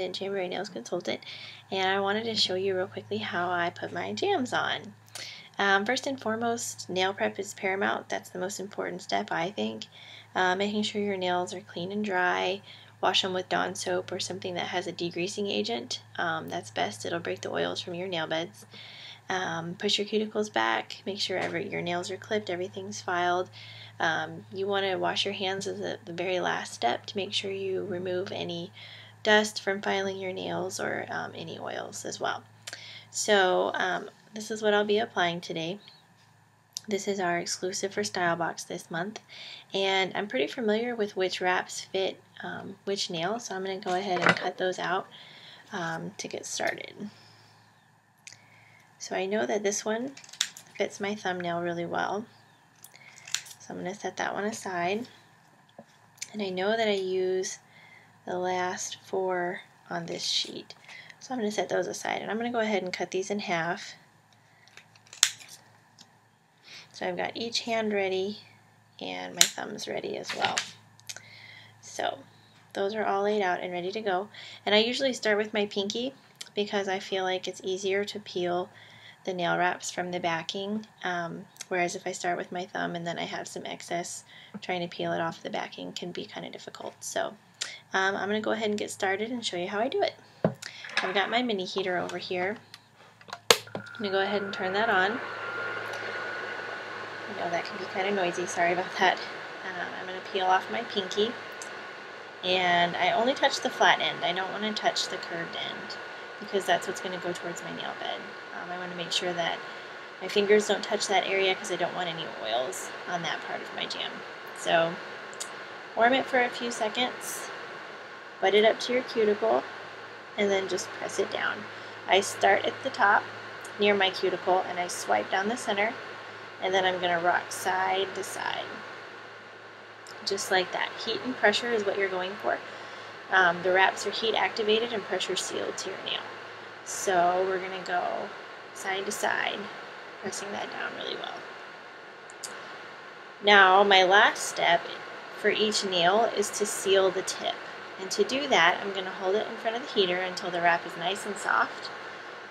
assistant, January nails consultant, and I wanted to show you real quickly how I put my jams on. First and foremost, nail prep is paramount. That's the most important step, I think. Making sure your nails are clean and dry. Wash them with Dawn soap or something that has a degreasing agent. That's best. It'll break the oils from your nail beds. Push your cuticles back. Make sure your nails are clipped, everything's filed. You want to wash your hands as the very last step to make sure you remove any dust from filing your nails or any oils as well. So this is what I'll be applying today. This is our exclusive for Style Box this month, and I'm pretty familiar with which wraps fit which nail, so I'm going to go ahead and cut those out to get started. So I know that this one fits my thumbnail really well, so I'm going to set that one aside. And I know that I use the last 4 on this sheet, so I'm going to set those aside, and I'm going to go ahead and cut these in half. So I've got each hand ready and my thumbs ready as well. So those are all laid out and ready to go. And I usually start with my pinky because I feel like it's easier to peel the nail wraps from the backing, whereas if I start with my thumb and then I have some excess, trying to peel it off the backing can be kind of difficult. So I'm going to go ahead and get started and show you how I do it. I've got my mini heater over here. I'm going to go ahead and turn that on. I know that can be kind of noisy, sorry about that. I'm going to peel off my pinky, and I only touch the flat end. I don't want to touch the curved end because that's what's going to go towards my nail bed. I want to make sure that my fingers don't touch that area because I don't want any oils on that part of my jam. So warm it for a few seconds, butt it up to your cuticle, and then just press it down. I start at the top near my cuticle and I swipe down the center, and then I'm going to rock side to side. Just like that. Heat and pressure is what you're going for. The wraps are heat activated and pressure sealed to your nail. So we're going to go side to side, pressing that down really well. Now my last step for each nail is to seal the tip. And to do that, I'm going to hold it in front of the heater until the wrap is nice and soft,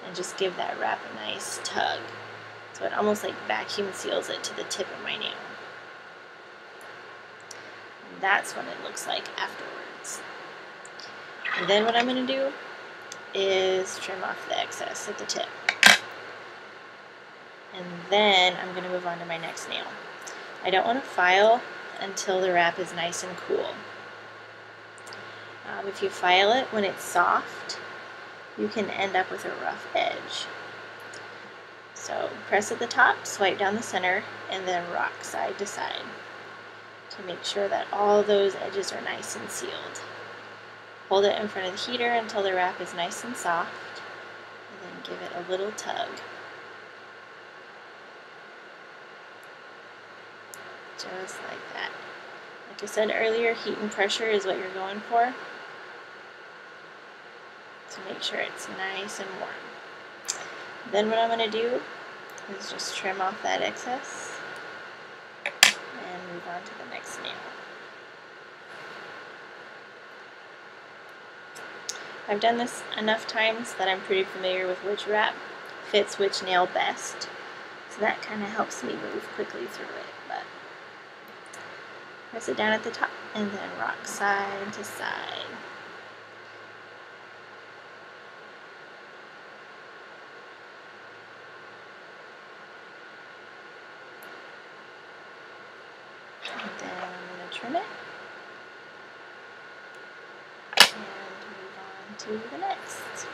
and just give that wrap a nice tug. So it almost like vacuum seals it to the tip of my nail. And that's what it looks like afterwards. And then what I'm going to do is trim off the excess at the tip. And then I'm going to move on to my next nail. I don't want to file until the wrap is nice and cool. If you file it when it's soft, you can end up with a rough edge. So press at the top, swipe down the center, and then rock side to side to make sure that all those edges are nice and sealed. Hold it in front of the heater until the wrap is nice and soft, and then give it a little tug. Just like that. Like I said earlier, heat and pressure is what you're going for. So make sure it's nice and warm. Then what I'm going to do is just trim off that excess and move on to the next nail. I've done this enough times that I'm pretty familiar with which wrap fits which nail best, so that kind of helps me move quickly through it. But press it down at the top and then rock side to side. And then I'm going to trim it and move on to the next.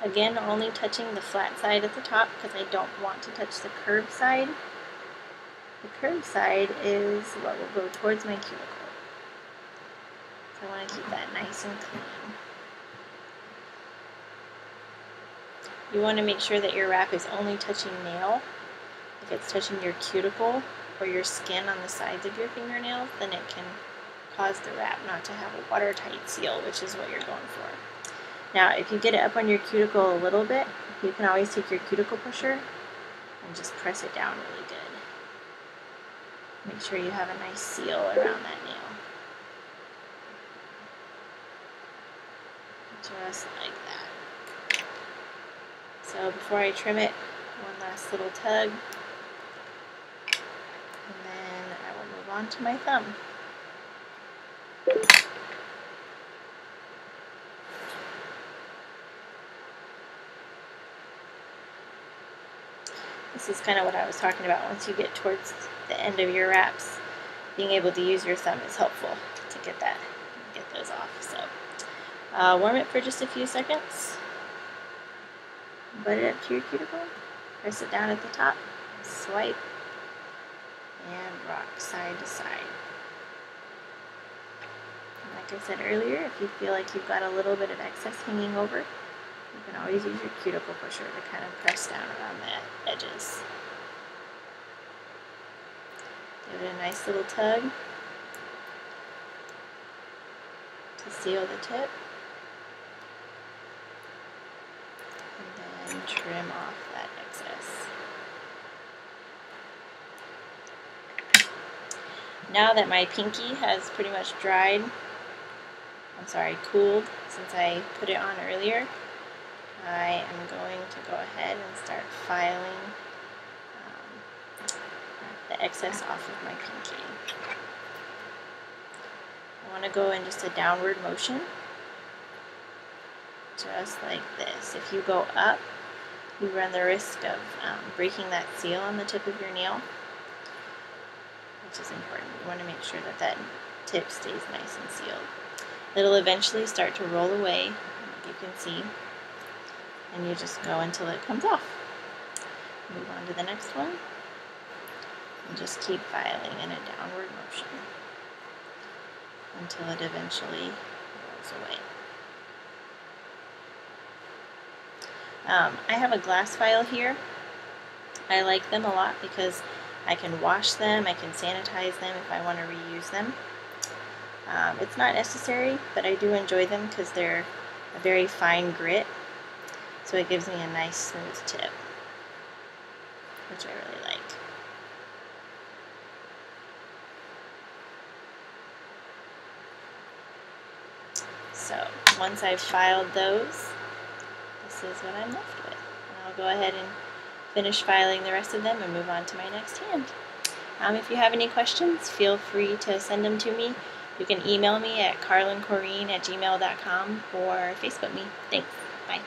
Again, only touching the flat side at the top because I don't want to touch the curved side. The curved side is what will go towards my cuticle. So I want to keep that nice and clean. You want to make sure that your wrap is only touching nail. If it's touching your cuticle or your skin on the sides of your fingernails, then it can cause the wrap not to have a watertight seal, which is what you're going for. Now, if you get it up on your cuticle a little bit, you can always take your cuticle pusher and just press it down really good. Make sure you have a nice seal around that nail. just like that. So before I trim it, one last little tug, and then I will move on to my thumb. This is kind of what I was talking about. Once you get towards the end of your wraps, being able to use your thumb is helpful to get those off. So warm it for just a few seconds. Butt it up to your cuticle. Press it down at the top. Swipe and rock side to side. And like I said earlier, if you feel like you've got a little bit of excess hanging over, you can always use your cuticle pusher to kind of press down around the edges. Give it a nice little tug to seal the tip. And then trim off that excess. Now that my pinky has pretty much cooled since I put it on earlier, I am going to go ahead and start filing the excess off of my pinky. I want to go in just a downward motion, just like this. If you go up, you run the risk of breaking that seal on the tip of your nail, which is important. You want to make sure that that tip stays nice and sealed. It'll eventually start to roll away, like you can see, and you just go until it comes off. Move on to the next one, and just keep filing in a downward motion until it eventually rolls away. I have a glass file here. I like them a lot because I can wash them, I can sanitize them if I want to reuse them. It's not necessary, but I do enjoy them because they're a very fine grit, so it gives me a nice smooth tip, which I really like. So once I've filed those, this is what I'm left with. And I'll go ahead and finish filing the rest of them and move on to my next hand. If you have any questions, feel free to send them to me. You can email me at carlyncorrine@gmail.com or Facebook me. Thanks. Bye.